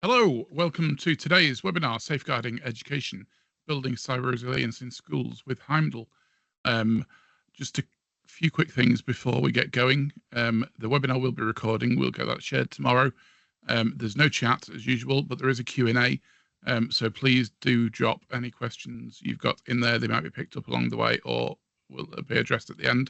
Hello, welcome to today's webinar, Safeguarding Education, Building Cyber Resilience in Schools with Heimdal. Just a few quick things before we get going. The webinar will be recording. We'll get that shared tomorrow. There's no chat as usual, but there is a Q&A. So please do drop any questions you've got in there. They might be picked up along the way or will be addressed at the end.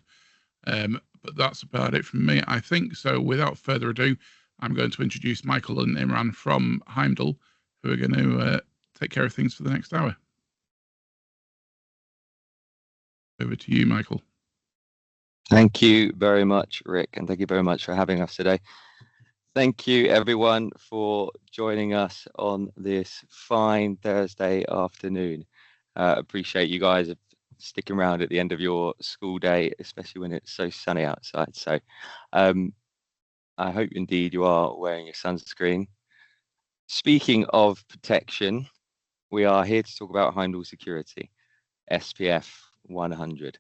But that's about it from me, I think. So without further ado, I'm going to introduce Michael and Imran from Heimdal, who are going to take care of things for the next hour. Over to you, Michael. Thank you very much, Rick, and thank you very much for having us today. Thank you, everyone, for joining us on this fine Thursday afternoon. Appreciate you guys sticking around at the end of your school day, especially when it's so sunny outside. So I hope indeed you are wearing your sunscreen. Speaking of protection, we are here to talk about Heimdal security, SPF 100.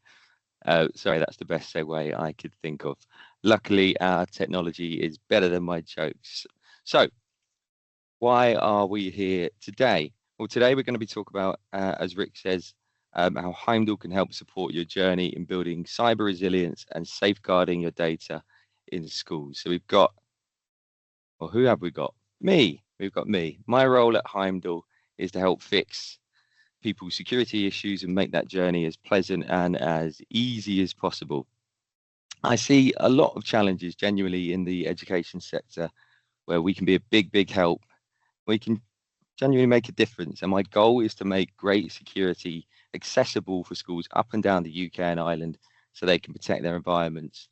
Sorry, that's the best segue I could think of. Luckily, our technology is better than my jokes. So why are we here today? Well, today we're going to be talking about, as Rick says, how Heimdal can help support your journey in building cyber resilience and safeguarding your data in schools. So we've got, well, who have we got? Me. We've got me. My role at Heimdal is to help fix people's security issues and make that journey as pleasant and as easy as possible. I see a lot of challenges genuinely in the education sector where we can be a big help. We can genuinely make a difference. And my goal is to make great security accessible for schools up and down the UK and Ireland so they can protect their environments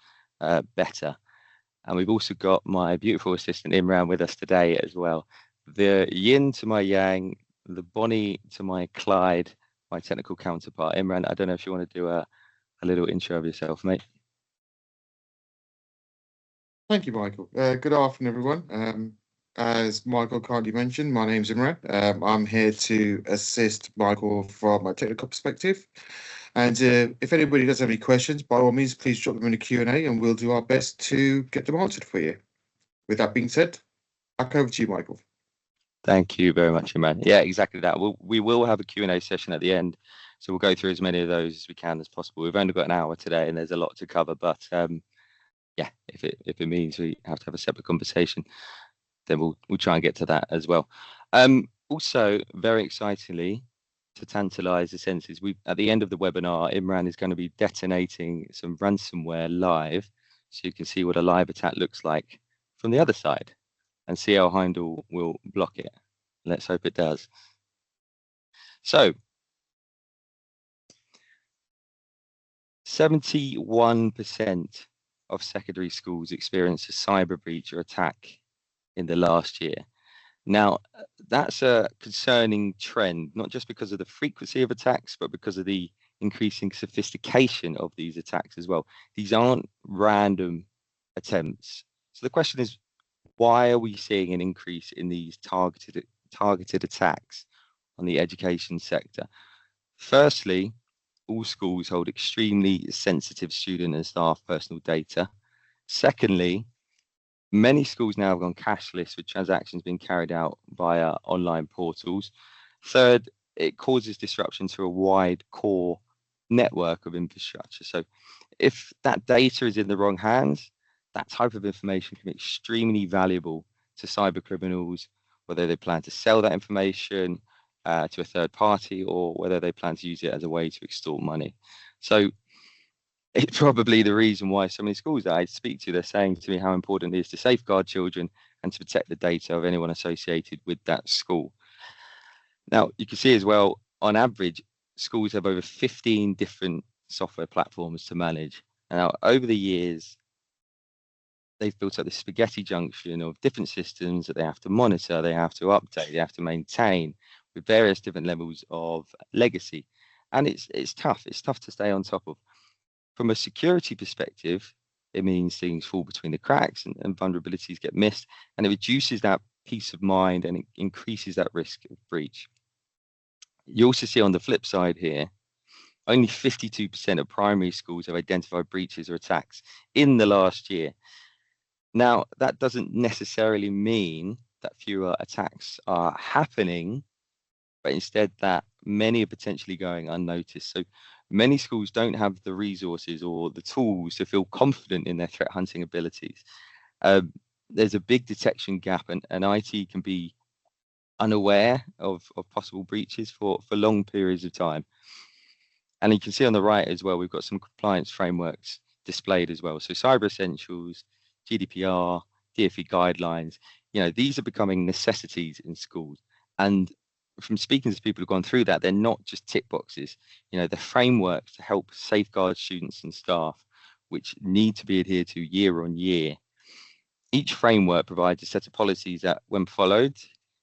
better. And we've also got my beautiful assistant Imran with us today as well. The yin to my yang, the Bonnie to my Clyde, my technical counterpart. Imran, I don't know if you want to do a little intro of yourself, mate. Thank you, Michael. Good afternoon, everyone. As Michael kindly mentioned, my name's Imran. I'm here to assist Michael from a technical perspective. And if anybody does have any questions, by all means, please drop them in the Q&A and we'll do our best to get them answered for you. With that being said, back over to you, Michael. Thank you very much, Imran. Yeah, exactly that. We will have a Q&A session at the end. So we'll go through as many of those as we can as possible. We've only got an hour today and there's a lot to cover. But yeah, if it means we have to have a separate conversation, then we'll try and get to that as well. Also, very excitingly, to tantalize the senses, at the end of the webinar, Imran is going to be detonating some ransomware live, so you can see what a live attack looks like from the other side and see how Heimdal will block it. Let's hope it does. So 71% of secondary schools experienced a cyber breach or attack in the last year. Now, that's a concerning trend, not just because of the frequency of attacks, but because of the increasing sophistication of these attacks as well. These aren't random attempts. So the question is, why are we seeing an increase in these targeted attacks on the education sector? Firstly, all schools hold extremely sensitive student and staff personal data. Secondly, many schools now have gone cashless with transactions being carried out via online portals. Third, it causes disruption to a wide core network of infrastructure. So if that data is in the wrong hands, that type of information can be extremely valuable to cyber criminals, whether they plan to sell that information to a third party or whether they plan to use it as a way to extort money. So it's probably the reason why so many schools that I speak to, they're saying to me how important it is to safeguard children and to protect the data of anyone associated with that school. Now, you can see as well, on average, schools have over 15 different software platforms to manage. Now, over the years, they've built up this spaghetti junction of different systems that they have to monitor, they have to update, they have to maintain with various different levels of legacy. And it's tough. It's tough to stay on top of. From a security perspective, it means things fall between the cracks and vulnerabilities get missed, and it reduces that peace of mind and it increases that risk of breach. You also see on the flip side here, only 52% of primary schools have identified breaches or attacks in the last year. Now, that doesn't necessarily mean that fewer attacks are happening, but instead that many are potentially going unnoticed. So many schools don't have the resources or the tools to feel confident in their threat hunting abilities. There's a big detection gap, and IT can be unaware of possible breaches for long periods of time. And you can see on the right as well, we've got some compliance frameworks displayed as well. So Cyber Essentials, GDPR, DfE guidelines, these are becoming necessities in schools. And from speaking to people who've gone through that, they're not just tick boxes. They're frameworks to help safeguard students and staff, which need to be adhered to year on year. Each framework provides a set of policies that, when followed,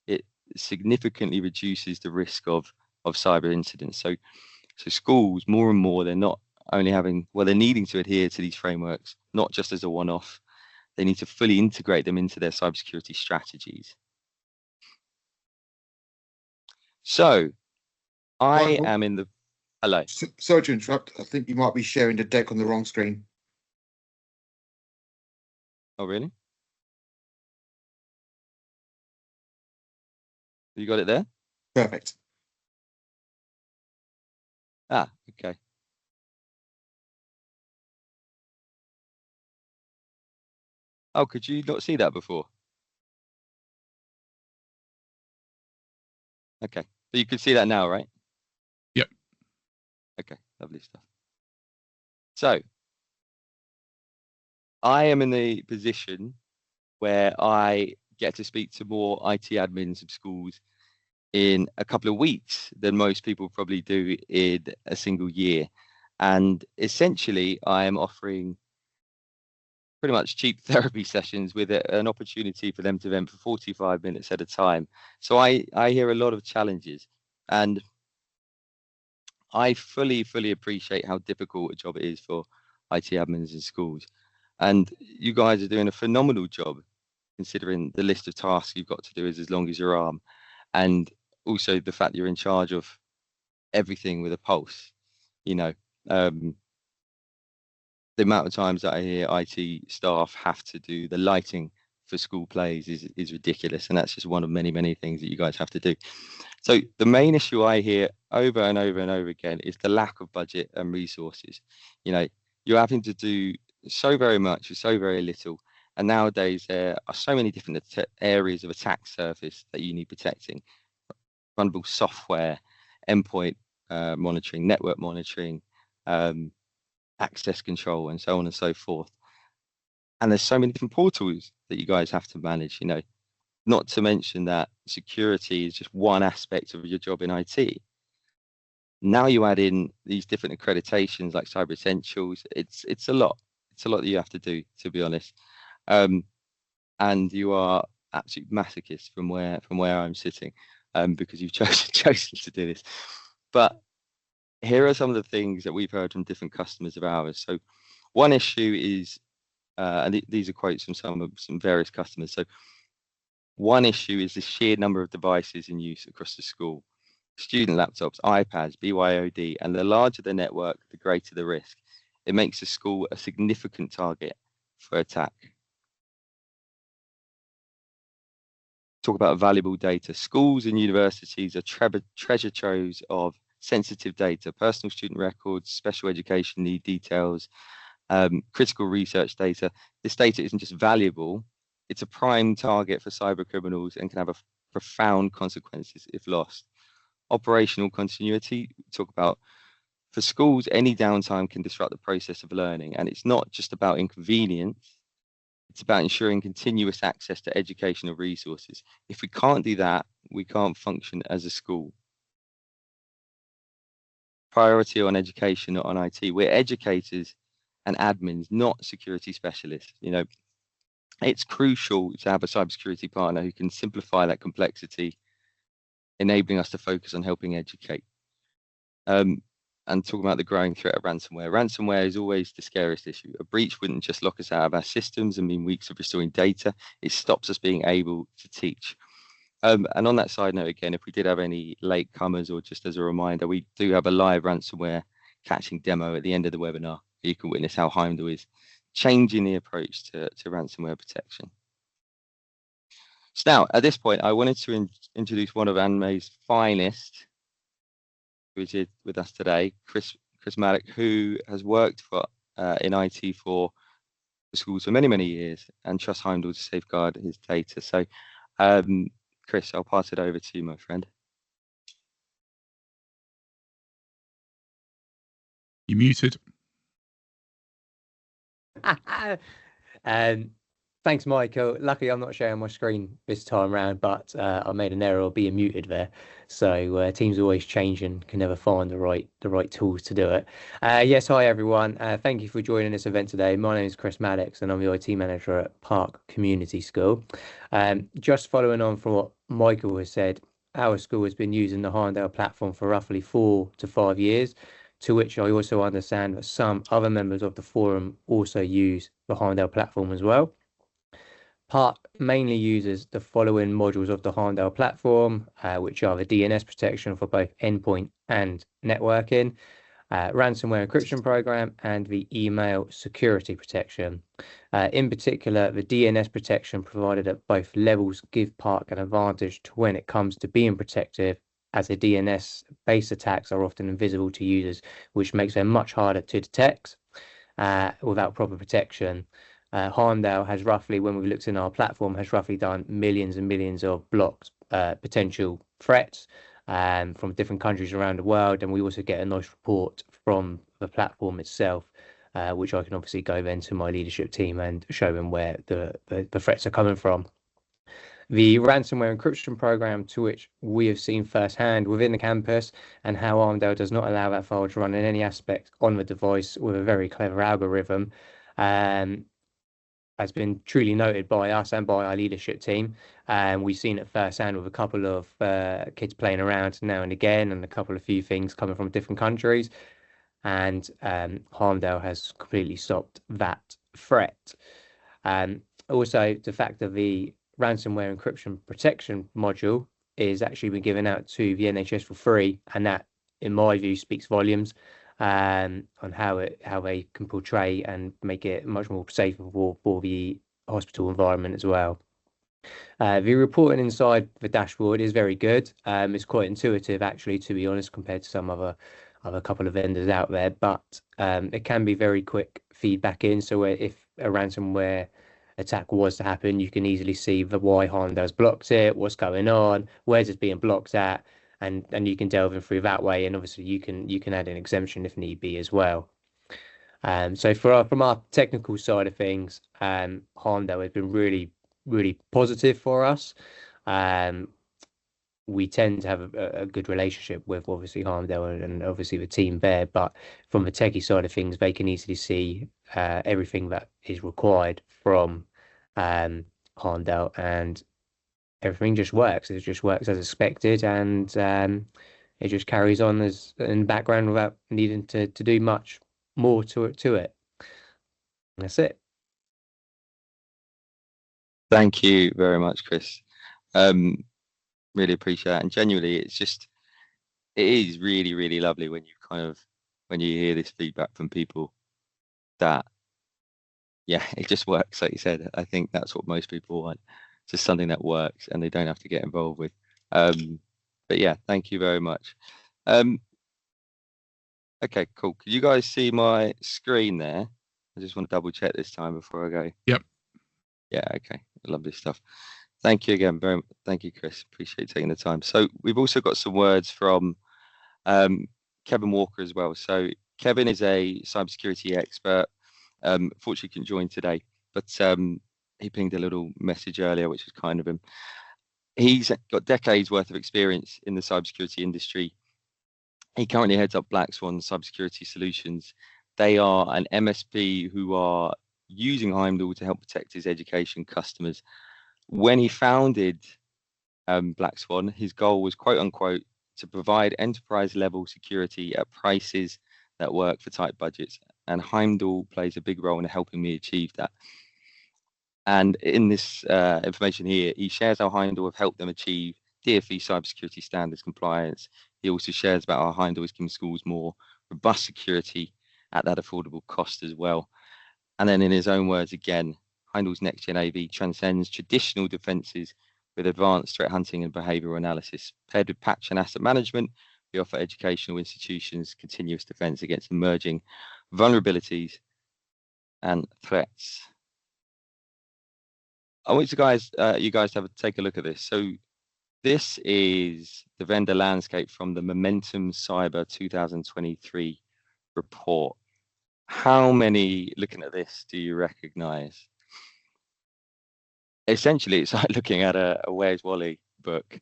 it significantly reduces the risk of cyber incidents. So schools, more and more, they're not only they're needing to adhere to these frameworks, not just as a one-off. They need to fully integrate them into their cybersecurity strategies. So Michael, am in the... Hello. Sorry to interrupt. I think you might be sharing the deck on the wrong screen. Oh, really? You got it there? Perfect. Okay. Oh, could you not see that before? Okay, so you can see that now, right? Yep. Okay, lovely stuff. So I am in the position where I get to speak to more IT admins of schools in a couple of weeks than most people probably do in a single year. And essentially, I am offering pretty much cheap therapy sessions with an opportunity for them to vent for 45 minutes at a time. So I hear a lot of challenges, and I fully appreciate how difficult a job it is for IT admins in schools. And you guys are doing a phenomenal job, considering the list of tasks you've got to do is as long as your arm. And also the fact that you're in charge of everything with a pulse. The amount of times that I hear IT staff have to do the lighting for school plays is ridiculous. And that's just one of many things that you guys have to do. So the main issue I hear over and over again is the lack of budget and resources. You're having to do so very much with so very little. And nowadays there are so many different areas of attack surface that you need protecting. Vulnerable software, endpoint monitoring, network monitoring, access control, and so on and so forth. And there's so many different portals that you guys have to manage, not to mention that security is just one aspect of your job in IT. Now you add in these different accreditations like Cyber Essentials, it's a lot. It's a lot that you have to do, to be honest. And you are absolute masochist from where I'm sitting, because you've chosen to do this. But here are some of the things that we've heard from different customers of ours. So one issue is, and these are quotes from some various customers. So one issue is the sheer number of devices in use across the school. Student laptops, iPads, BYOD, and the larger the network, the greater the risk. It makes the school a significant target for attack. Talk about valuable data. Schools and universities are treasure troves of sensitive data, personal student records, special education need details, critical research data. This data isn't just valuable, it's a prime target for cyber criminals and can have profound consequences if lost. Operational continuity, talk about, for schools, any downtime can disrupt the process of learning, and it's not just about inconvenience, it's about ensuring continuous access to educational resources. If we can't do that, we can't function as a school. Priority on education, not on IT. We're educators and admins, not security specialists. It's crucial to have a cybersecurity partner who can simplify that complexity, enabling us to focus on helping educate. And talking about the growing threat of ransomware. Ransomware is always the scariest issue. A breach wouldn't just lock us out of our systems and mean weeks of restoring data. It stops us being able to teach. And on that side note, again, if we did have any latecomers, or just as a reminder, we do have a live ransomware catching demo at the end of the webinar. You can witness how Heimdal is changing the approach to ransomware protection. So now, at this point, I wanted to introduce one of ANME's finest, who is with us today, Chris Maddocks, who has worked in IT for schools for many, many years and trusts Heimdal to safeguard his data. So, Chris, I'll pass it over to you, my friend. You're muted. Thanks, Michael. Luckily, I'm not sharing my screen this time around, but I made an error of being muted there. So Teams always change and can never find the right tools to do it. Yes, hi everyone. Thank you for joining this event today. My name is Chris Maddocks, and I'm the IT manager at Park Community School. Just following on from what Michael has said, our school has been using the Heimdal platform for roughly 4 to 5 years, to which I also understand that some other members of the forum also use the Heimdal platform as well. Park mainly uses the following modules of the Heimdal platform, which are the DNS protection for both endpoint and networking, ransomware encryption program, and the email security protection. In particular, the DNS protection provided at both levels give Park an advantage to when it comes to being protective, as the DNS-based attacks are often invisible to users, which makes them much harder to detect without proper protection. Heimdal has roughly, when we've looked in our platform, has roughly done millions and millions of blocked potential threats from different countries around the world. And we also get a nice report from the platform itself, which I can obviously go then to my leadership team and show them where the threats are coming from. The ransomware encryption program, to which we have seen firsthand within the campus, and how Heimdal does not allow that file to run in any aspect on the device with a very clever algorithm, has been truly noted by us and by our leadership team. And we've seen it firsthand with a couple of kids playing around now and again, and a few things coming from different countries. And Heimdal has completely stopped that threat. Also, the fact that the ransomware encryption protection module is actually been given out to the NHS for free, and that, in my view, speaks volumes on how they can portray and make it much more safer for the hospital environment as well. The reporting inside the dashboard is very good. It's quite intuitive, actually, to be honest, compared to some other couple of vendors out there, but it can be very quick feedback in. So if a ransomware attack was to happen, you can easily see why Heimdal's blocked it, what's going on, where's it being blocked at, and you can delve in through that way. And obviously you can add an exemption if need be as well. So from our technical side of things, Heimdal has been really, really positive for us. We tend to have a good relationship with obviously Heimdal and obviously the team there, but from the techie side of things, they can easily see everything that is required from Heimdal, and everything just works. It just works as expected, and it just carries on as in the background without needing to do much more to it. That's it. Thank you very much, Chris. Really appreciate it. And genuinely, it is really, really lovely when you hear this feedback from people that, yeah, it just works. Like you said, I think that's what most people want. Just something that works and they don't have to get involved with. But yeah, thank you very much. Okay, cool. Could you guys see my screen there? I just want to double check this time before I go. Yep. Yeah, okay. Lovely stuff. Thank you again. Thank you, Chris. Appreciate you taking the time. So we've also got some words from Kevin Walker as well. So Kevin is a cybersecurity expert. Fortunately, couldn't join today, but he pinged a little message earlier, which was kind of him. He's got decades worth of experience in the cybersecurity industry. He currently heads up Black Swan Cybersecurity Solutions. They are an MSP who are using Heimdal to help protect his education customers. When he founded Black Swan, his goal was, quote unquote, to provide enterprise level security at prices that work for tight budgets. And Heimdal plays a big role in helping me achieve that. And in this information here, he shares how Heimdal have helped them achieve DFE cybersecurity standards compliance. He also shares about how Heimdal is giving schools more robust security at that affordable cost as well. And then in his own words again, Heimdal's next-gen AV transcends traditional defenses with advanced threat hunting and behavioral analysis. Paired with patch and asset management, we offer educational institutions continuous defense against emerging vulnerabilities and threats. I want you guys to take a look at this. So this is the vendor landscape from the Momentum Cyber 2023 report. How many, looking at this, do you recognize? Essentially, it's like looking at a Where's Wally book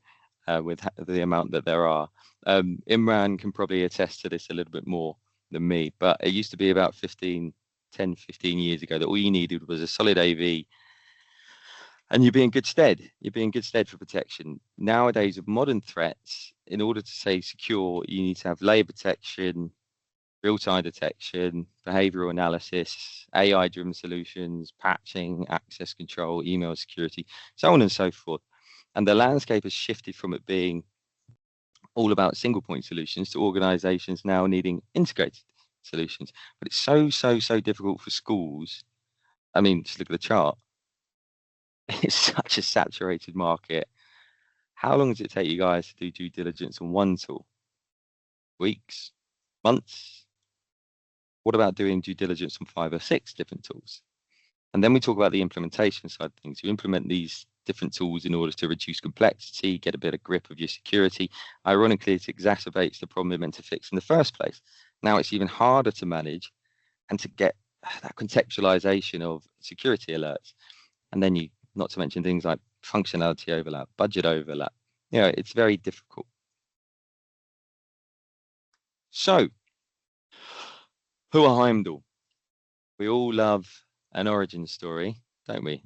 with the amount that there are. Imran can probably attest to this a little bit more than me, but it used to be about 10, 15 years ago that all you needed was a solid AV and you'd be in good stead. You'd be in good stead for protection. Nowadays, with modern threats, in order to stay secure, you need to have layer protection, real-time detection, behavioral analysis, AI-driven solutions, patching, access control, email security, so on and so forth. And the landscape has shifted from it being all about single-point solutions to organizations now needing integrated solutions. But it's so difficult for schools. I mean, just look at the chart. It's such a saturated market. How long does it take you guys to do due diligence on one tool? Weeks? Months? What about doing due diligence on 5 or 6 different tools? And then we talk about the implementation side of things. You implement these different tools in order to reduce complexity, get a better grip of your security. Ironically, it exacerbates the problem we're meant to fix in the first place. Now it's even harder to manage and to get that contextualization of security alerts. And then you, not to mention things like functionality overlap, budget overlap. You know, it's very difficult. So, who are Heimdal? We all love an origin story, don't we?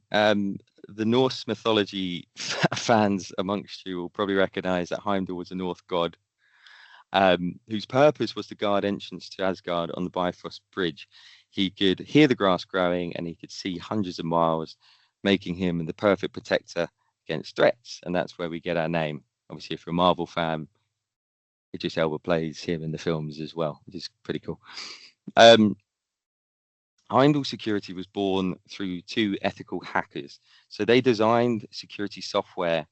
The Norse mythology fans amongst you will probably recognize that Heimdal was a Norse god whose purpose was to guard entrance to Asgard on the Bifrost Bridge. He could hear the grass growing and he could see hundreds of miles, making him the perfect protector against threats. And that's where we get our name. Obviously, if you're a Marvel fan, Idris Elba plays him in the films as well, which is pretty cool. Heimdal Security was born through 2 ethical hackers. So they designed security software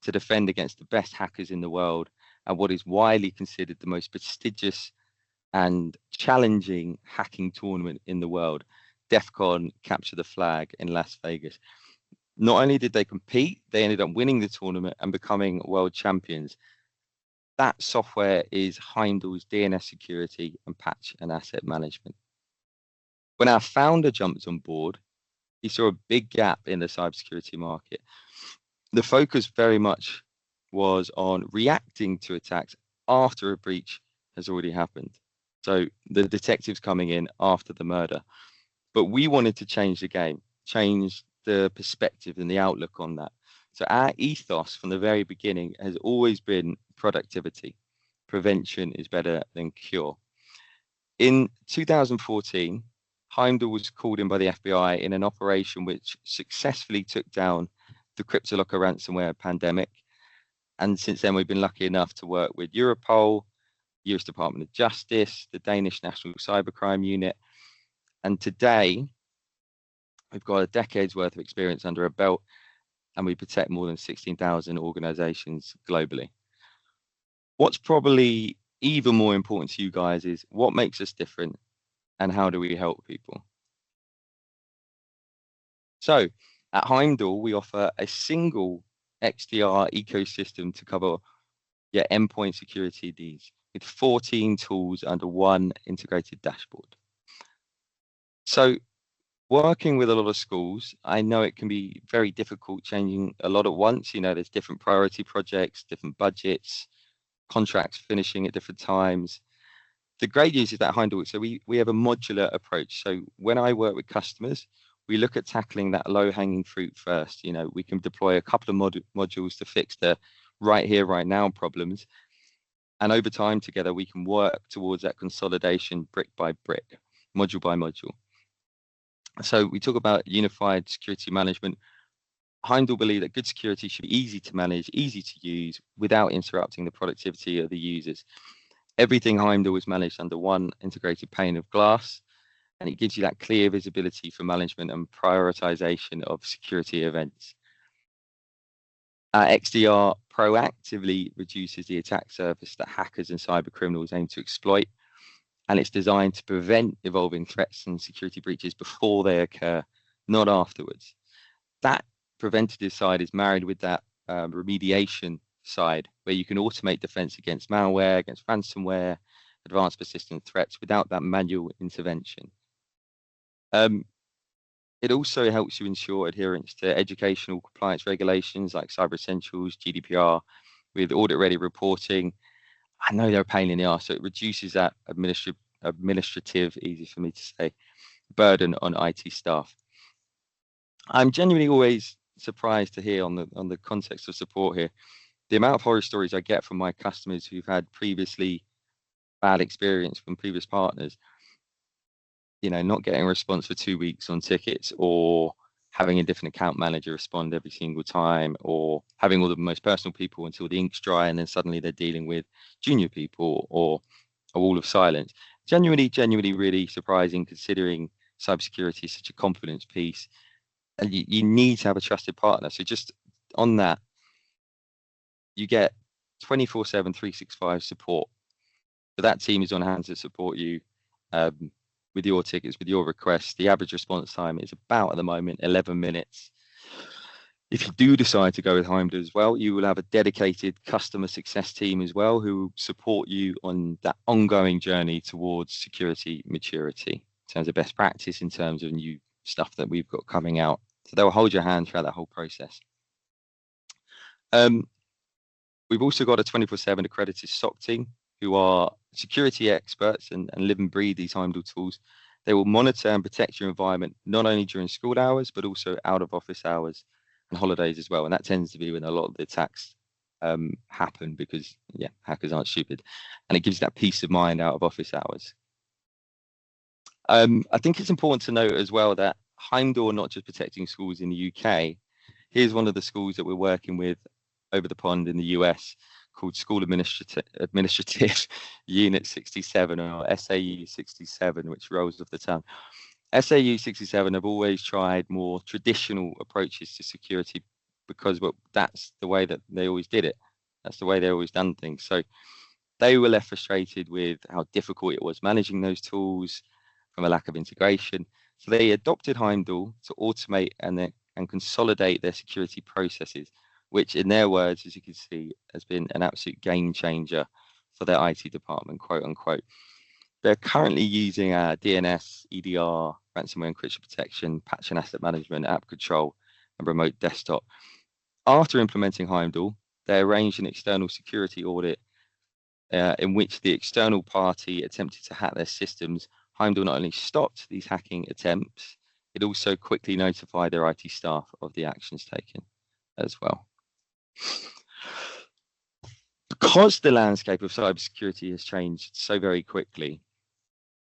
to defend against the best hackers in the world and what is widely considered the most prestigious and challenging hacking tournament in the world, DEF CON Capture the Flag in Las Vegas. Not only did they compete, they ended up winning the tournament and becoming world champions. That software is Heimdal's DNS security and patch and asset management. When our founder jumped on board, he saw a big gap in the cybersecurity market. The focus very much was on reacting to attacks after a breach has already happened. So the detectives coming in after the murder. But we wanted to change the game, change the perspective and the outlook on that. So our ethos from the very beginning has always been productivity. Prevention is better than cure. In 2014, Heimdal was called in by the FBI in an operation which successfully took down the CryptoLocker ransomware pandemic. And since then, we've been lucky enough to work with Europol, US Department of Justice, the Danish National Cybercrime Unit. And today, we've got a decade's worth of experience under a belt, and we protect more than 16,000 organizations globally. What's probably even more important to you guys is what makes us different and how do we help people? So at Heimdal, we offer a single XDR ecosystem to cover your endpoint security needs with 14 tools under one integrated dashboard. So working with a lot of schools, I know it can be very difficult changing a lot at once. You know, there's different priority projects, different budgets, contracts finishing at different times. The great news is that Heimdal, so we have a modular approach. So when I work with customers, we look at tackling that low-hanging fruit first. You know, we can deploy a couple of modules to fix the right here, right now problems. And over time together, we can work towards that consolidation brick by brick, module by module. So we talk about unified security management. Heimdal believe that good security should be easy to manage, easy to use without interrupting the productivity of the users. Everything Heimdal is managed under one integrated pane of glass, and it gives you that clear visibility for management and prioritization of security events. XDR proactively reduces the attack surface that hackers and cyber criminals aim to exploit, and it's designed to prevent evolving threats and security breaches before they occur, not afterwards. That preventative side is married with that remediation side, where you can automate defense against malware, against ransomware, advanced persistent threats without that manual intervention. It also helps you ensure adherence to educational compliance regulations like Cyber Essentials, GDPR, with audit-ready reporting. I know they're a pain in the arse, so it reduces that administrative, easy for me to say, burden on IT staff. I'm genuinely always surprised to hear on the context of support here, the amount of horror stories I get from my customers who've had previously bad experience from previous partners, you know, not getting a response for 2 weeks on tickets, or having a different account manager respond every single time, or having all the most personal people until the ink's dry, and then suddenly they're dealing with junior people, or a wall of silence. Genuinely really surprising, considering cybersecurity is such a confidence piece, and you need to have a trusted partner. So just on that, you get 24/7, 365 support. So that team is on hand to support you with your tickets, with your requests. The average response time is about, at the moment, 11 minutes. If you do decide to go with Heimdal as well, you will have a dedicated customer success team as well, who will support you on that ongoing journey towards security maturity, in terms of best practice, in terms of new stuff that we've got coming out. So they'll hold your hand throughout that whole process. We've also got a 24/7 accredited SOC team, who are security experts and live and breathe these Heimdal tools. They will monitor and protect your environment, not only during school hours, but also out of office hours and holidays as well. And that tends to be when a lot of the attacks happen, because hackers aren't stupid, and it gives that peace of mind out of office hours. I think it's important to note as well that Heimdal are not just protecting schools in the UK. Here's one of the schools that we're working with over the pond in the US, called School Administrative Unit 67, or SAU 67, which rolls off the tongue. SAU 67 have always tried more traditional approaches to security, because that's the way that they always did it. That's the way they always done things. So they were left frustrated with how difficult it was managing those tools, from a lack of integration. So they adopted Heimdal to automate and consolidate their security processes, which, in their words, as you can see, has been an absolute game changer for their IT department, quote unquote. They're currently using DNS, EDR, ransomware encryption protection, patch and asset management, app control, and remote desktop. After implementing Heimdal, they arranged an external security audit in which the external party attempted to hack their systems. Heimdal not only stopped these hacking attempts, it also quickly notified their IT staff of the actions taken as well. Because the landscape of cybersecurity has changed so very quickly,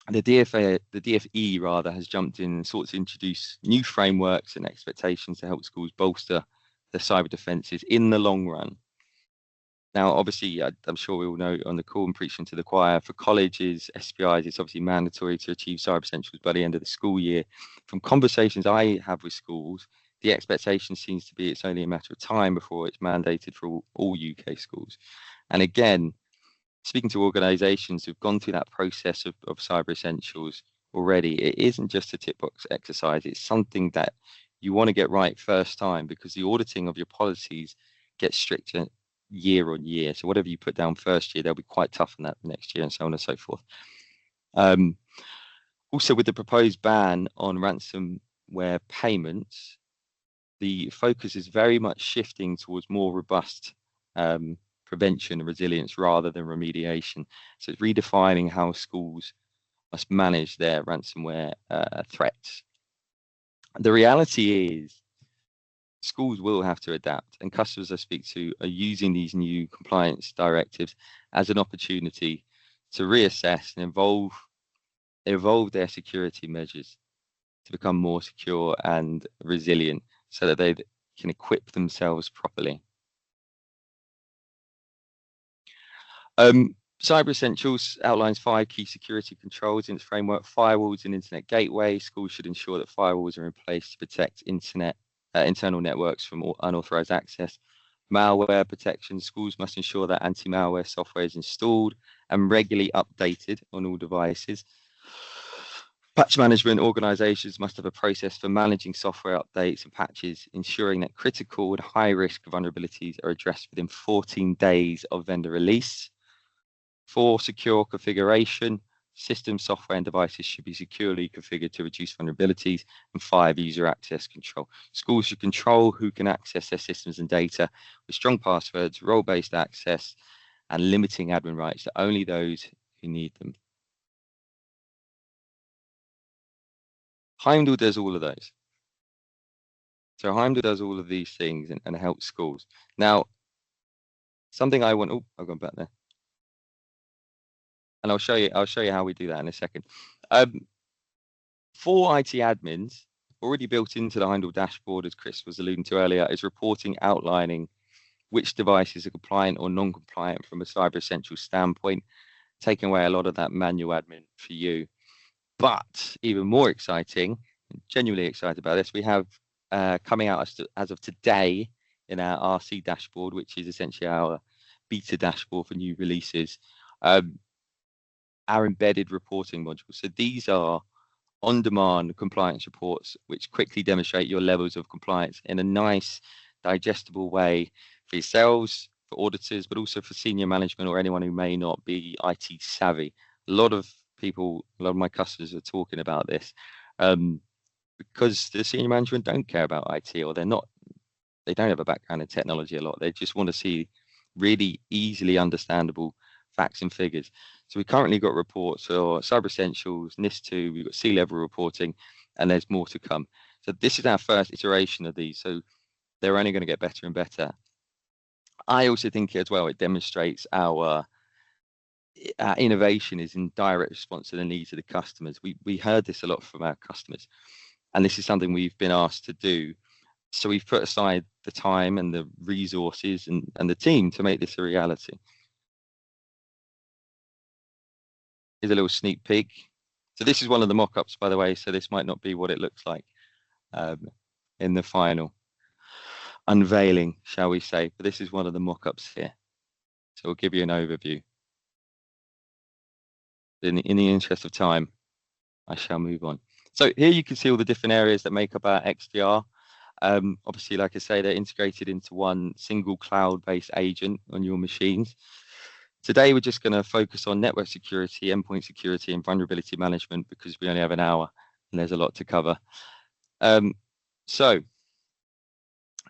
the DFE rather has jumped in and sought to introduce new frameworks and expectations to help schools bolster their cyber defences in the long run. Now, obviously, I'm sure we all know on the call and preaching to the choir, for colleges, SPIs, it's obviously mandatory to achieve Cyber Essentials by the end of the school year. From conversations I have with schools, the expectation seems to be it's only a matter of time before it's mandated for all UK schools. And again, speaking to organisations who've gone through that process of Cyber Essentials already, it isn't just a tick box exercise. It's something that you want to get right first time, because the auditing of your policies gets stricter year on year. So whatever you put down first year, they'll be quite tough on that next year, and so on and so forth. Also, with the proposed ban on ransomware payments, the focus is very much shifting towards more robust prevention and resilience rather than remediation. So it's redefining how schools must manage their ransomware threats. The reality is, schools will have to adapt, and customers I speak to are using these new compliance directives as an opportunity to reassess and evolve their security measures to become more secure and resilient, so that they can equip themselves properly. Cyber Essentials outlines 5 key security controls in its framework: firewalls and internet gateway. Schools should ensure that firewalls are in place to protect internal networks from unauthorized access. malware protection. Schools must ensure that anti-malware software is installed and regularly updated on all devices. Patch management organizations must have a process for managing software updates and patches, ensuring that critical and high-risk vulnerabilities are addressed within 14 days of vendor release. 4, secure configuration. System, software, and devices should be securely configured to reduce vulnerabilities. And 5, user access control. Schools should control who can access their systems and data with strong passwords, role-based access, and limiting admin rights to only those who need them. Heimdal does all of those. So Heimdal does all of these things and helps schools. Now, something I want. Oh, I've gone back there. And I'll show you how we do that in a second. For IT admins, already built into the Heimdal dashboard, as Chris was alluding to earlier, is reporting outlining which devices are compliant or non-compliant from a Cyber Essentials standpoint, taking away a lot of that manual admin for you. But even more exciting, genuinely excited about this, we have coming out as of today in our RC dashboard, which is essentially our beta dashboard for new releases, our embedded reporting module. So these are on-demand compliance reports which quickly demonstrate your levels of compliance in a nice, digestible way for yourselves, for auditors, but also for senior management or anyone who may not be IT savvy. A lot of my customers are talking about this because the senior management don't care about IT, or they don't have a background in technology a lot. They just want to see really easily understandable facts and figures. So we currently got reports for Cyber Essentials, NIST2, we've got C-level reporting, and there's more to come. So this is our first iteration of these. So they're only going to get better and better. I also think as well, it demonstrates our innovation is in direct response to the needs of the customers. We heard this a lot from our customers, and this is something we've been asked to do. So we've put aside the time and the resources and the team to make this a reality. Here's a little sneak peek. So this is one of the mock-ups, by the way, so this might not be what it looks like in the final unveiling, shall we say. But this is one of the mock-ups here. So we'll give you an overview. In the interest of time, I shall move on. So here you can see all the different areas that make up our XDR. Obviously, like I say, they're integrated into one single cloud-based agent on your machines. Today, we're just going to focus on network security, endpoint security, and vulnerability management because we only have an hour and there's a lot to cover. So,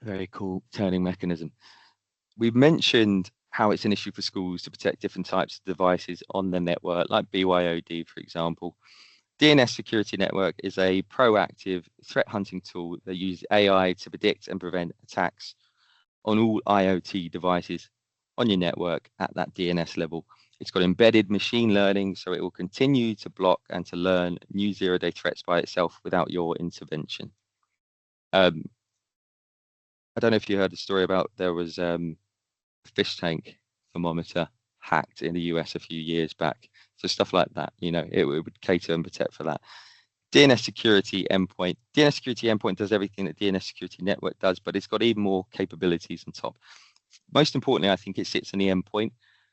very cool turning mechanism. We've mentioned how it's an issue for schools to protect different types of devices on the network, like BYOD, for example. DNS Security Network is a proactive threat hunting tool that uses AI to predict and prevent attacks on all IoT devices on your network at that DNS level. It's got embedded machine learning, so it will continue to block and to learn new zero-day threats by itself without your intervention. I don't know if you heard the story about there was a fish tank thermometer hacked in the US a few years back. So stuff like that, it would cater and protect for that. DNS Security Endpoint. DNS Security Endpoint does everything that DNS Security Network does, but it's got even more capabilities on top. Most importantly, I think it sits in the endpoint,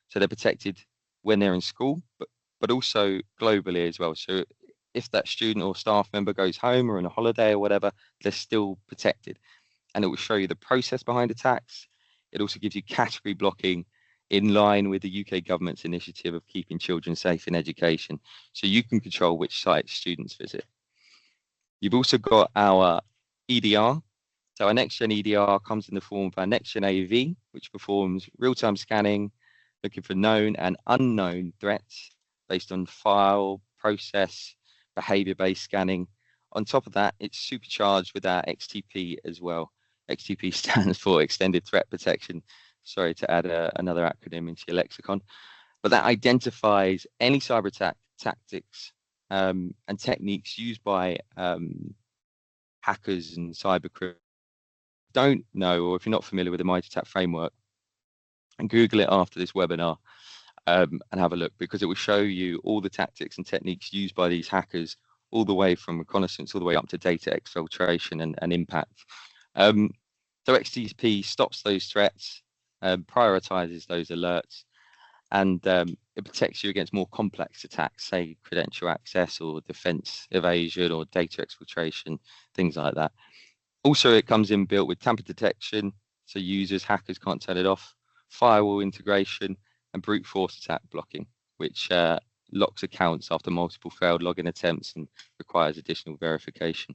so they're protected when they're in school, but also globally as well. So if that student or staff member goes home or on a holiday or whatever, they're still protected. And it will show you the process behind attacks. It also gives you category blocking in line with the UK government's initiative of keeping children safe in education. So you can control which sites students visit. You've also got our EDR. So our next-gen EDR comes in the form of our next-gen AV, which performs real-time scanning, looking for known and unknown threats based on file, process, behavior-based scanning. On top of that, it's supercharged with our XTP as well. XTP stands for Extended Threat Protection. Sorry to add another acronym into your lexicon. But that identifies any cyber attack tactics and techniques used by hackers and cyber criminals. Don't know, or if you're not familiar with the Mighty Attack framework, and Google it after this webinar and have a look, because it will show you all the tactics and techniques used by these hackers, all the way from reconnaissance all the way up to data exfiltration and impact. So XTP stops those threats, prioritizes those alerts, and it protects you against more complex attacks, say credential access or defense evasion or data exfiltration, things like that. Also, it comes inbuilt with tamper detection, so users, hackers can't turn it off, firewall integration, and brute force attack blocking, which locks accounts after multiple failed login attempts and requires additional verification.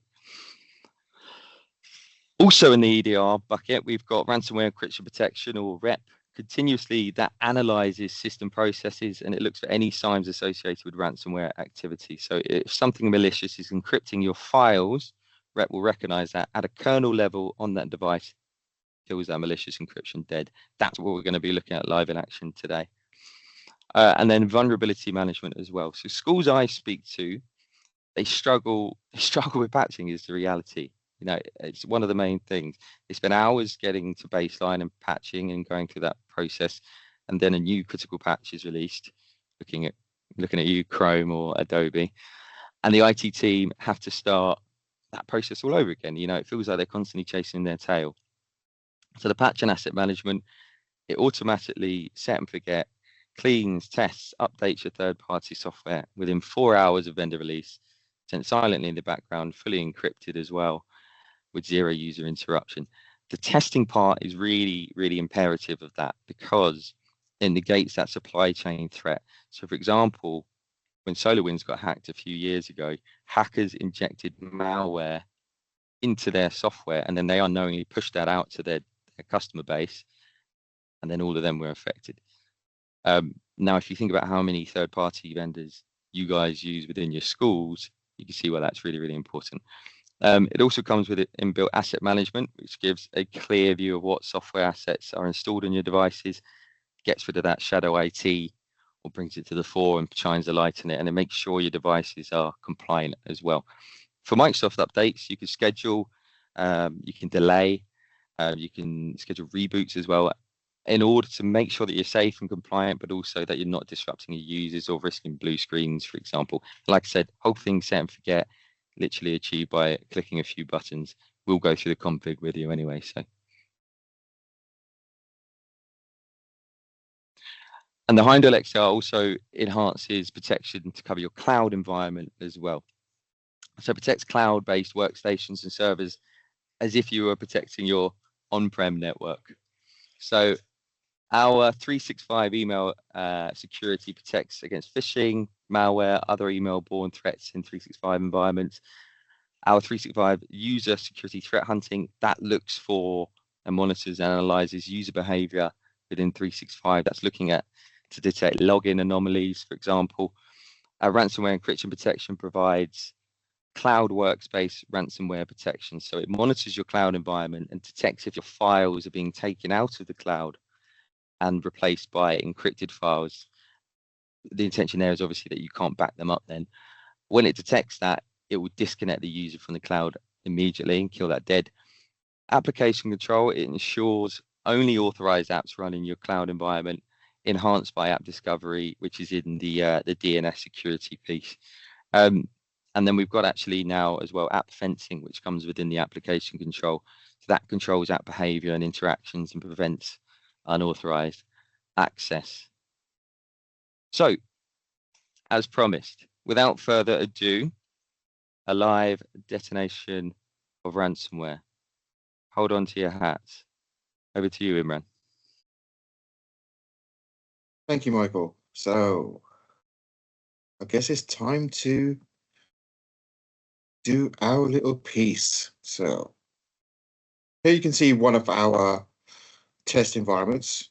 Also in the EDR bucket, we've got ransomware encryption protection, or REP, continuously that analyzes system processes and it looks for any signs associated with ransomware activity. So if something malicious is encrypting your files, REP will recognize that at a kernel level on that device, kills that malicious encryption dead. That's what we're going to be looking at live in action today. And then vulnerability management as well. So schools I speak to, they struggle with patching is the reality. You know, it's one of the main things. They spend hours getting to baseline and patching and going through that process, and then a new critical patch is released, looking at you, Chrome or Adobe, and the IT team have to start that process all over again. You know, it feels like they're constantly chasing their tail. So the patch and asset management, it automatically set and forget, cleans, tests, updates your third-party software within 4 hours of vendor release, sent silently in the background, fully encrypted as well, with 0 user interruption. The testing part is really, really imperative of that because it negates that supply chain threat. So for example, when SolarWinds got hacked a few years ago, hackers injected malware into their software and then they unknowingly pushed that out to their customer base, and then all of them were affected. Now, if you think about how many third-party vendors you guys use within your schools, you can see why that's really, really important. It also comes with inbuilt asset management, which gives a clear view of what software assets are installed on your devices, gets rid of that shadow IT, or brings it to the fore and shines a light on it, and it makes sure your devices are compliant as well. For Microsoft updates, you can schedule, you can delay, you can schedule reboots as well, in order to make sure that you're safe and compliant, but also that you're not disrupting your users or risking blue screens, for example. Like I said, whole thing set and forget, literally achieved by clicking a few buttons. We'll go through the config with you anyway. So, and the Heimdal XDR also enhances protection to cover your cloud environment as well. So it protects cloud-based workstations and servers as if you were protecting your on-prem network. So our 365 email security protects against phishing, malware, other email-borne threats in 365 environments. Our 365 user security threat hunting, that looks for and monitors and analyzes user behavior within 365. That's looking at to detect login anomalies, for example. Our ransomware encryption protection provides cloud workspace ransomware protection. So it monitors your cloud environment and detects if your files are being taken out of the cloud and replaced by encrypted files. The intention there is obviously that you can't back them up then. When it detects that, it will disconnect the user from the cloud immediately and kill that dead. Application control, it ensures only authorized apps run in your cloud environment, enhanced by app discovery, which is in the DNS security piece. And then we've got actually now as well app fencing, which comes within the application control. So that controls app behavior and interactions and prevents unauthorized access. So, as promised, without further ado, a live detonation of ransomware. Hold on to your hats. Over to you, Imran. Thank you, Michael. So I guess it's time to do our little piece. So here you can see one of our test environments.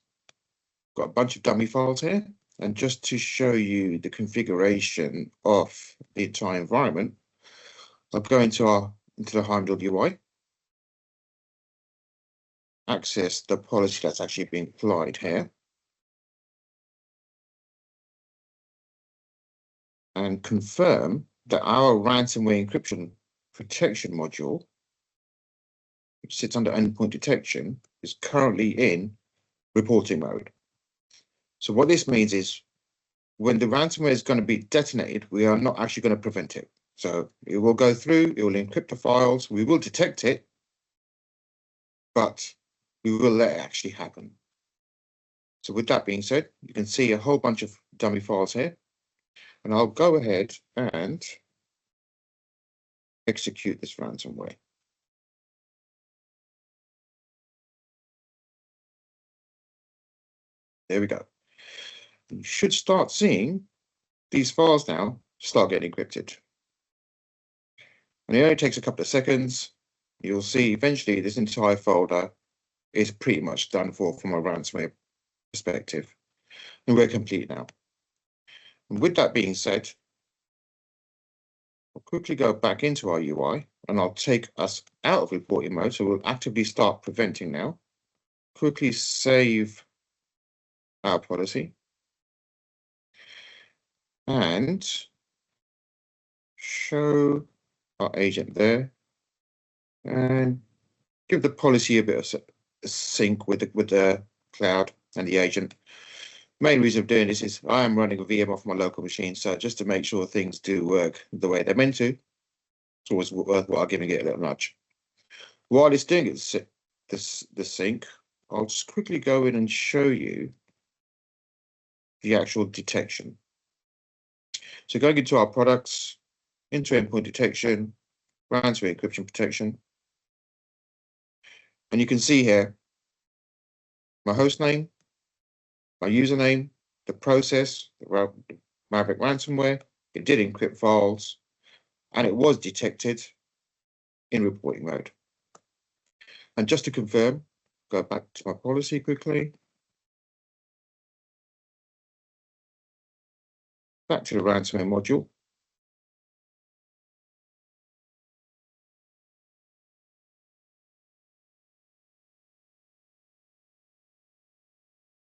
Got a bunch of dummy files here. And just to show you the configuration of the entire environment, I'll go into the Heimdal UI, access the policy that's actually being applied here, and confirm that our ransomware encryption protection module, which sits under endpoint detection, is currently in reporting mode. So what this means is when the ransomware is going to be detonated, we are not actually going to prevent it. So it will go through, it will encrypt the files, we will detect it, but we will let it actually happen. So with that being said, you can see a whole bunch of dummy files here, and I'll go ahead and execute this ransomware. There we go. You should start seeing these files now start getting encrypted. And it only takes a couple of seconds. You'll see eventually this entire folder is pretty much done for from a ransomware perspective. And we're complete now. And with that being said, I'll quickly go back into our UI and I'll take us out of reporting mode. So we'll actively start preventing now. Quickly save our policy and show our agent there and give the policy a bit of sync with the cloud and the agent. Main reason of doing this is I am running a VM off my local machine, so just to make sure things do work the way they're meant to, it's always worthwhile giving it a little nudge. While it's doing the sync, I'll just quickly go in and show you the actual detection. So going into our products, into endpoint detection, ransomware encryption protection, and you can see here my host name, my username, the process, the Maverick ransomware. It did encrypt files, and it was detected in reporting mode. And just to confirm, go back to my policy quickly. Back to the ransomware module.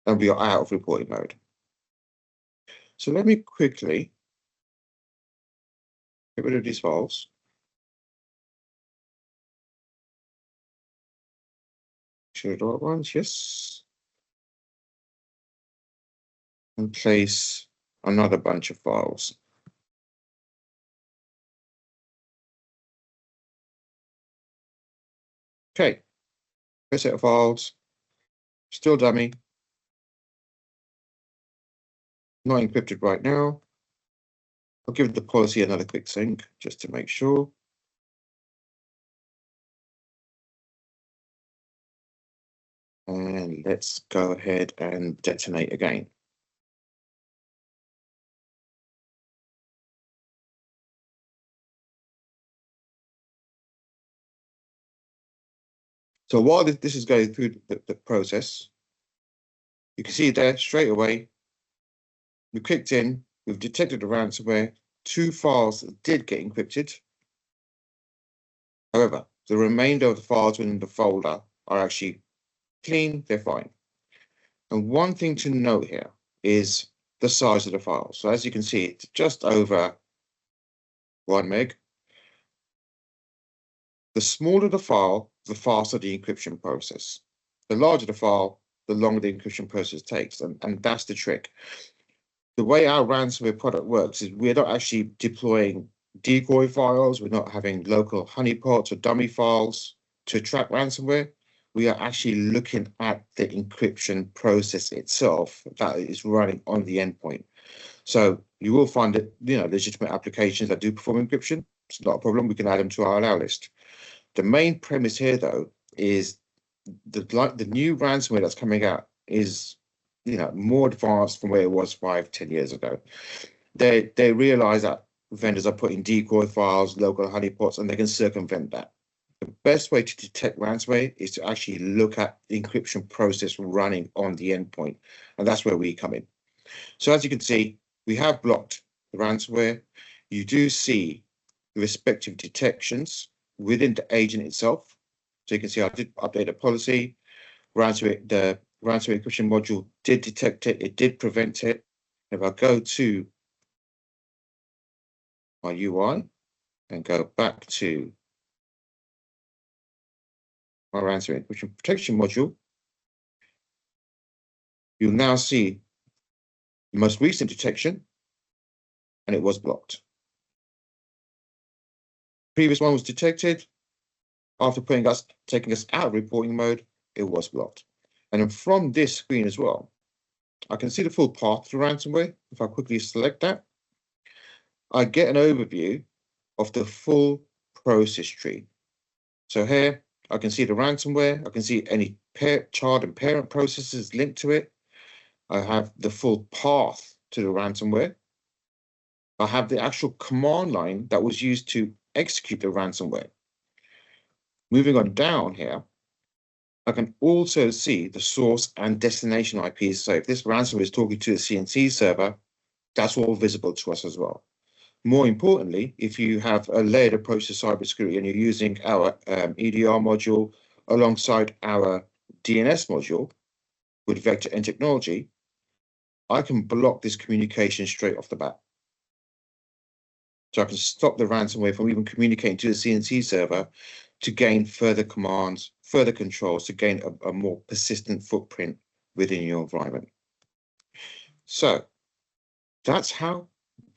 And we are out of reporting mode. So let me quickly get rid of these files. Show the right ones, yes. And place another bunch of files. Okay, first set of files, still dummy. Not encrypted right now. I'll give the policy another quick sync just to make sure. And let's go ahead and detonate again. So while this is going through the process, you can see there straight away, we clicked in, we've detected the ransomware, 2 files that did get encrypted. However, the remainder of the files within the folder are actually clean, they're fine. And one thing to note here is the size of the file. So as you can see, it's just over 1 meg. The smaller the file, the faster the encryption process. The larger the file, the longer the encryption process takes. And that's the trick. The way our ransomware product works is we're not actually deploying decoy files. We're not having local honeypots or dummy files to track ransomware. We are actually looking at the encryption process itself that is running on the endpoint. So you will find that, legitimate applications that do perform encryption. It's not a problem. We can add them to our allow list. The main premise here, though, is the new ransomware that's coming out is, more advanced from where it was 5-10 years ago. They realize that vendors are putting decoy files, local honeypots, and they can circumvent that. The best way to detect ransomware is to actually look at the encryption process running on the endpoint, and that's where we come in. So as you can see, we have blocked the ransomware. You do see the respective detections within the agent itself. So you can see I did update a policy. The ransomware encryption module did detect it. It did prevent it. If I go to my UI and go back to my ransomware encryption protection module, you'll now see the most recent detection, and it was blocked. Previous one was detected, after taking us out of reporting mode, it was blocked. And then from this screen as well, I can see the full path to the ransomware. If I quickly select that, I get an overview of the full process tree. So here, I can see the ransomware. I can see any child and parent processes linked to it. I have the full path to the ransomware. I have the actual command line that was used to execute the ransomware. Moving on down here, I can also see the source and destination IPs. So if this ransomware is talking to the CNC server, that's all visible to us as well. More importantly, if you have a layered approach to cybersecurity and you're using our EDR module alongside our DNS module with vector and technology, I can block this communication straight off the bat. So I can stop the ransomware from even communicating to the CNC server to gain further commands, further controls, to gain a more persistent footprint within your environment. So that's how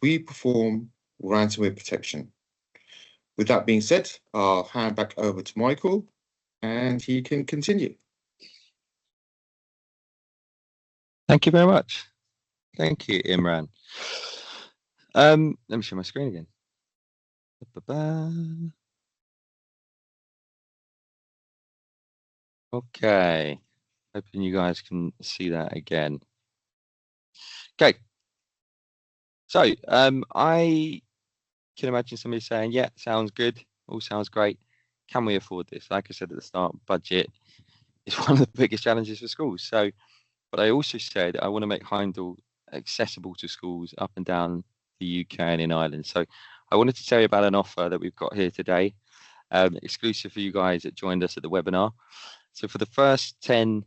we perform ransomware protection. With that being said, I'll hand back over to Michael and he can continue. Thank you very much. Thank you, Imran. Let me share my screen again. Okay, hoping you guys can see that again. Okay, so I can imagine somebody saying, yeah, sounds good, all sounds great. Can we afford this? Like I said at the start, budget is one of the biggest challenges for schools. So, but I also said I want to make Heimdal accessible to schools up and down the UK and in Ireland. So I wanted to tell you about an offer that we've got here today, exclusive for you guys that joined us at the webinar. So for the first 10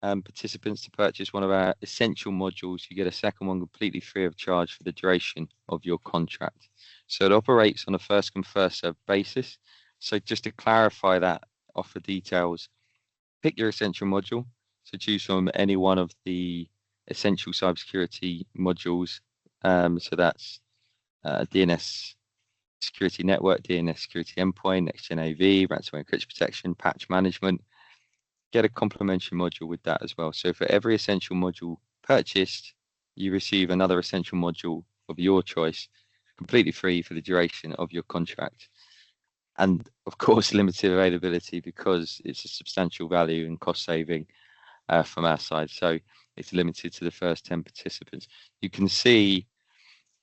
participants to purchase one of our essential modules, you get a second one completely free of charge for the duration of your contract. So it operates on a first come first served basis. So just to clarify that offer details, pick your essential module. So choose from any one of the essential cybersecurity modules. So that's DNS security network, DNS security endpoint, next gen AV, ransomware encryption protection, patch management. Get a complimentary module with that as well. So for every essential module purchased, you receive another essential module of your choice, completely free for the duration of your contract. And of course, limited availability because it's a substantial value and cost saving from our side. So it's limited to the first 10 participants. You can see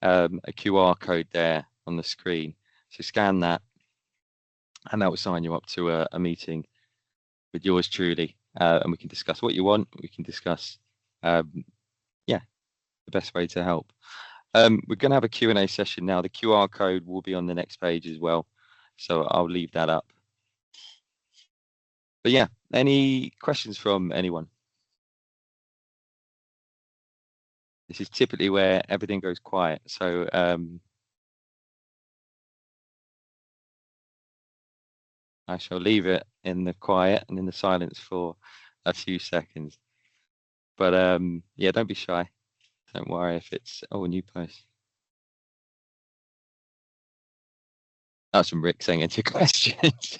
a QR code there on the screen. So scan that and that will sign you up to a meeting with yours truly, and we can discuss what you want. We can discuss, the best way to help. We're going to have a Q&A session now. The QR code will be on the next page as well, so I'll leave that up. But yeah, any questions from anyone? This is typically where everything goes quiet, so I shall leave it in the quiet and in the silence for a few seconds. But yeah, don't be shy. Don't worry if it's a new post. That's from Rick saying into questions.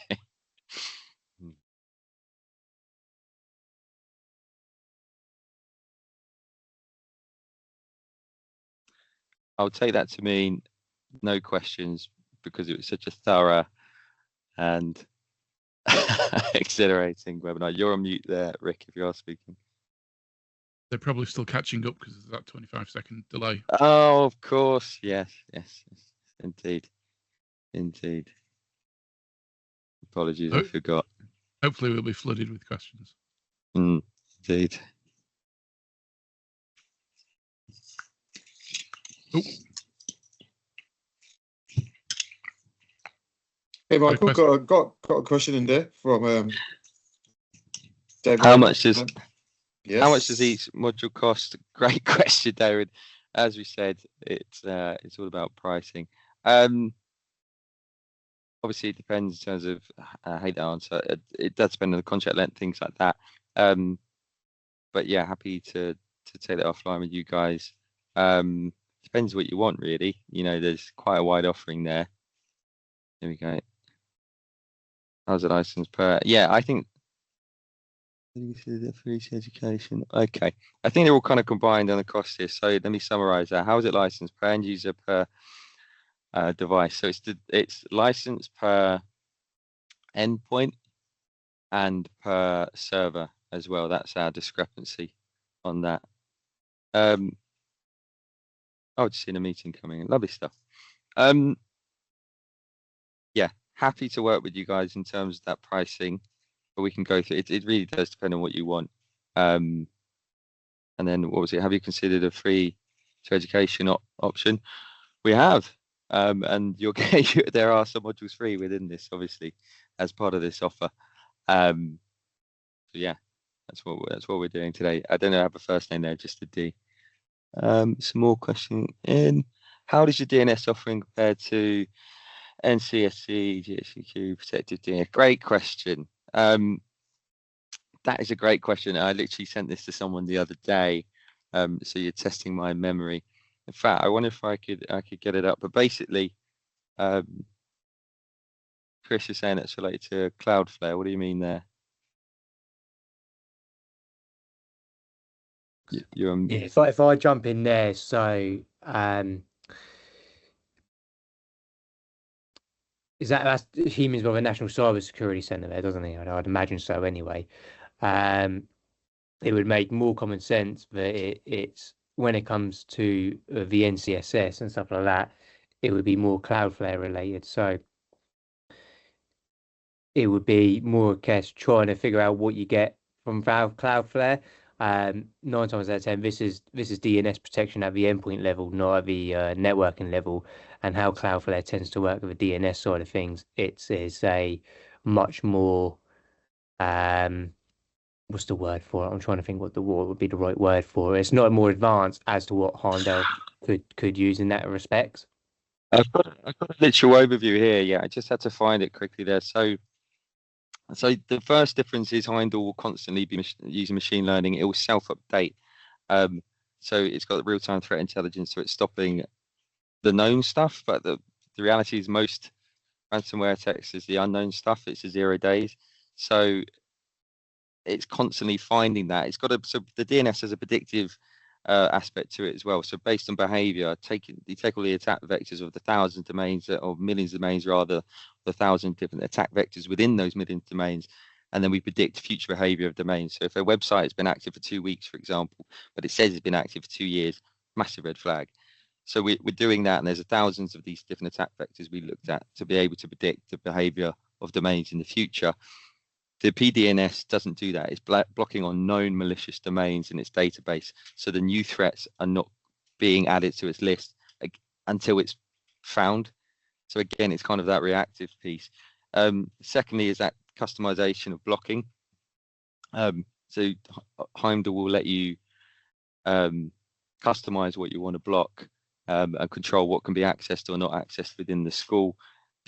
I'll take that to mean no questions because it was such a thorough and exhilarating webinar. You're on mute there, Rick, if you are speaking. They're probably still catching up because there's that 25-second delay. Oh, of course. Yes. Indeed. Apologies, I forgot. Hopefully we'll be flooded with questions. Indeed. Oh. Hey, Michael, got a question in there from David. How much does each module cost? Great question, David. As we said, it's all about pricing. Obviously, it depends in terms of I hate that answer. It does depend on the contract length, things like that. But yeah, happy to take that offline with you guys. Depends what you want, really. You know, there's quite a wide offering there. There we go. How's the license per? Yeah, I think free education. Okay, I think they're all kind of combined on the cost here. So let me summarize that. How is it licensed per end user per device? So it's license per endpoint and per server as well. That's our discrepancy on that. Oh, just seen a meeting coming in. Lovely stuff. Yeah, happy to work with you guys in terms of that pricing, but we can go through it. It really does depend on what you want. And then what was it? Have you considered a free to education option? We have. And there are some modules free within this, obviously, as part of this offer. So yeah, that's what we're doing today. I don't know, I have a first name there, just a D. Some more question in. How does your DNS offering compare to NCSC, GSCQ, protected DNS? Great question. That is a great question. I literally sent this to someone the other day. So you're testing my memory. In fact, I wonder if I could get it up. But basically, Chris is saying it's related to Cloudflare. What do you mean there? Yeah, if I jump in there, so that's he means by the National Cybersecurity Centre there, doesn't he? I'd imagine so anyway. It would make more common sense that it's when it comes to the NCSS and stuff like that, it would be more Cloudflare related. So it would be more a case trying to figure out what you get from Cloudflare. 9 times out of 10, this is DNS protection at the endpoint level, not at the networking level. And how Cloudflare tends to work with the DNS side of things, it's a much more what's the word for it? I'm trying to think what would be the right word for it. It's not more advanced as to what Heimdal could use in that respect. I've got a literal overview here. Yeah, I just had to find it quickly there. So the first difference is Heimdal will constantly be using machine learning. It will self-update. So it's got real-time threat intelligence, so it's stopping the known stuff. But the reality is most ransomware attacks is the unknown stuff. It's a 0 days. So it's constantly finding that. So the DNS has a predictive aspect to it as well. So based on behavior, you take all the attack vectors of the thousands of domains, or millions of domains rather, the 1,000 different attack vectors within those millions of domains, and then we predict future behavior of domains. So if a website has been active for 2 weeks, for example, but it says it's been active for 2 years, massive red flag. So we're doing that, and there's thousands of these different attack vectors we looked at to be able to predict the behavior of domains in the future. The PDNS doesn't do that. It's blocking on known malicious domains in its database. So the new threats are not being added to its list until it's found. So again, it's kind of that reactive piece. Secondly, is that customization of blocking. So Heimdal will let you customize what you want to block and control what can be accessed or not accessed within the school.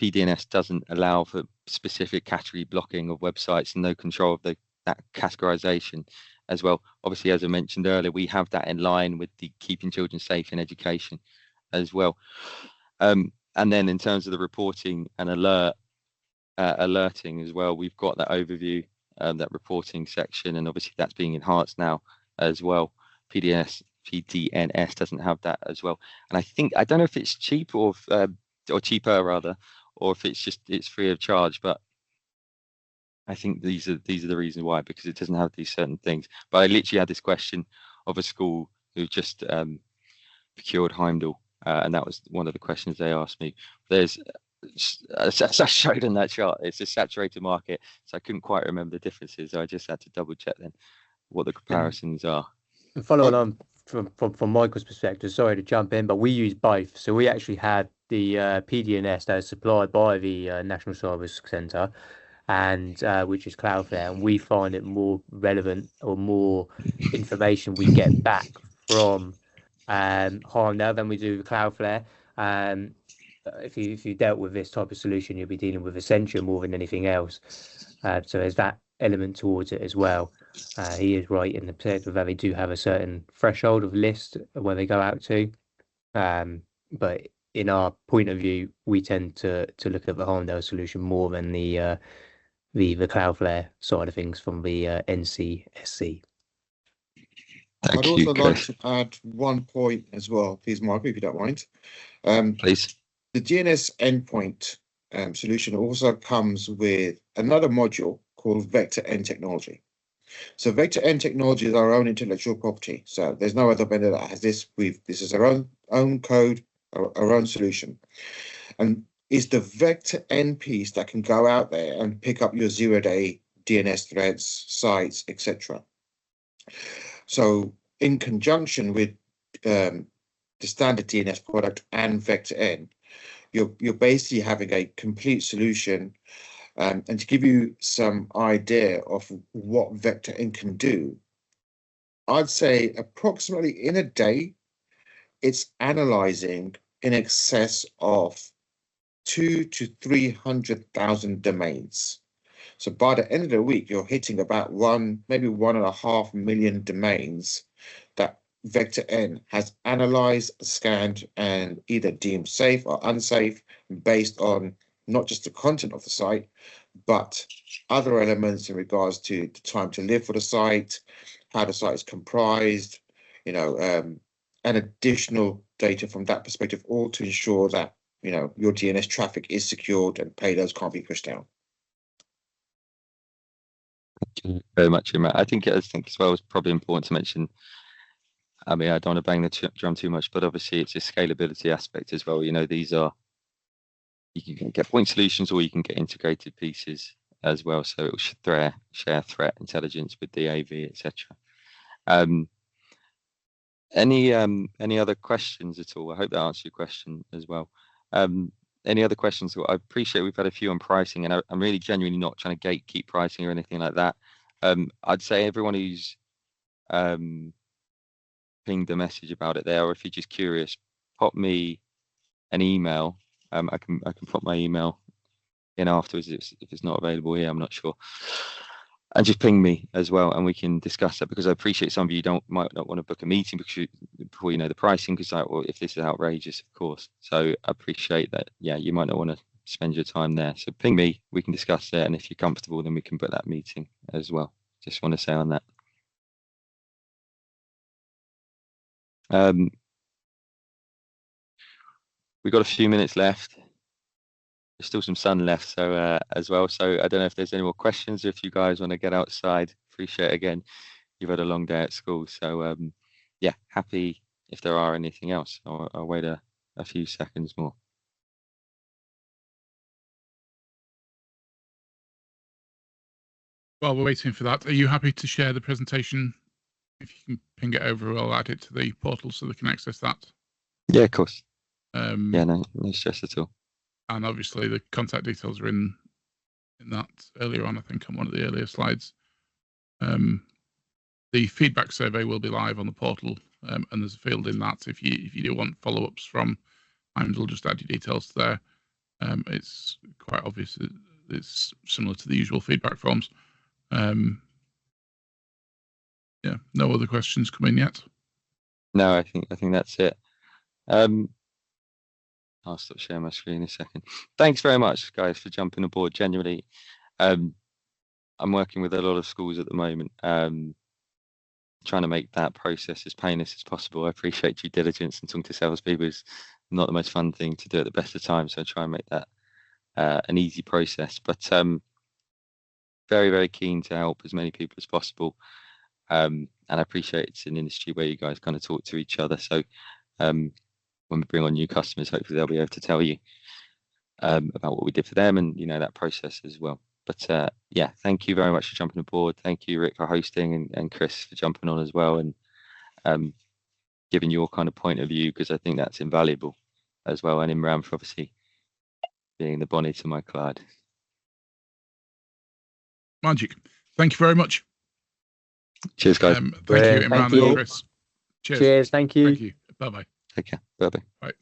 PDNS doesn't allow for specific category blocking of websites and no control of that categorization as well. Obviously, as I mentioned earlier, we have that in line with the keeping children safe in education as well. And then in terms of the reporting and alerting as well, we've got that overview, that reporting section, and obviously that's being enhanced now as well. PDNS doesn't have that as well. And I don't know if it's cheap or cheaper rather, or if it's free of charge, but I think these are the reasons why, because it doesn't have these certain things. But I literally had this question of a school who just procured Heimdal, and that was one of the questions they asked me. As I showed in that chart, it's a saturated market, so I couldn't quite remember the differences. So I just had to double check then what the comparisons are. And following on from Michael's perspective, sorry to jump in, but we use both. So we actually had the PDNS that is supplied by the National Cyber Centre, and which is Cloudflare, and we find it more relevant, or more information we get back from Heimdal than we do with Cloudflare. If you dealt with this type of solution, you'll be dealing with Essential more than anything else. So there's that element towards it as well. He is right in the perspective that they do have a certain threshold of list where they go out to, but in our point of view, we tend to look at the Heimdal solution more than the the Cloudflare side of things from the NCSC. I'd also like to add one point as well, please, Michael, if you don't mind. Please. The DNS endpoint solution also comes with another module called Vector N technology. So Vector N technology is our own intellectual property. So there's no other vendor that has this. This is our own code, our own solution, and it's the Vector N piece that can go out there and pick up your zero-day DNS threads, sites, etc. So in conjunction with the standard DNS product and Vector N, you're basically having a complete solution. And to give you some idea of what Vector N can do, I'd say approximately in a day, it's analyzing in excess of 200,000 to 300,000 domains. So by the end of the week, you're hitting about maybe 1.5 million domains that Vector N has analyzed, scanned, and either deemed safe or unsafe based on not just the content of the site, but other elements in regards to the time to live for the site, how the site is comprised, and additional data from that perspective, all to ensure that, your DNS traffic is secured and payloads can't be pushed down. Thank you very much, Matt. I think as well, it's probably important to mention, I mean, I don't want to bang the drum too much, but obviously it's a scalability aspect as well. These are, you can get point solutions or you can get integrated pieces as well. So it will share threat intelligence with DAV, etc. Any other questions at all? I hope that answered your question as well. Any other questions? Well, I appreciate we've had a few on pricing, and I'm really genuinely not trying to gatekeep pricing or anything like that. I'd say everyone who's pinged a message about it there, or if you're just curious, pop me an email. I can pop my email in afterwards if it's not available here. I'm not sure. And just ping me as well, and we can discuss that, because I appreciate some of you might not want to book a meeting before you know the pricing, because well, if this is outrageous, of course. So I appreciate that. Yeah, you might not want to spend your time there. So ping me, we can discuss it, and if you're comfortable, then we can book that meeting as well. Just want to say on that. We've got a few minutes left. There's still some sun left, so as well. So I don't know if there's any more questions, or if you guys want to get outside. Appreciate, again, you've had a long day at school. So yeah, happy if there are anything else. I'll wait a few seconds more. While we're waiting for that, are you happy to share the presentation? If you can ping it over, I'll add it to the portal so they can access that. Yeah, of course. Yeah, no stress at all. And obviously the contact details are in that earlier on, I think, on one of the earlier slides. The feedback survey will be live on the portal, and there's a field in that. If you do want follow-ups from Heimdal, just add your details there. It's quite obvious. It's similar to the usual feedback forms. Yeah, no other questions come in yet? No, I think that's it. I'll stop sharing my screen in a second. Thanks very much, guys, for jumping aboard. Genuinely, I'm working with a lot of schools at the moment, trying to make that process as painless as possible. I appreciate due diligence, and talking to salespeople is not the most fun thing to do at the best of times, so I try and make that an easy process. But very, very keen to help as many people as possible, and I appreciate it's an industry where you guys kind of talk to each other. So when we bring on new customers, hopefully they'll be able to tell you about what we did for them, and that process as well. But yeah, thank you very much for jumping aboard. Thank you, Rick, for hosting, and Chris for jumping on as well, and giving your kind of point of view, because I think that's invaluable as well. And Imran for obviously being the Bonnie to my Clyde. Magic. Thank you very much. Cheers, guys. Thank you, Imran and Chris. Cheers. Thank you. Thank you. Bye-bye. Take care. Bye-bye. Bye.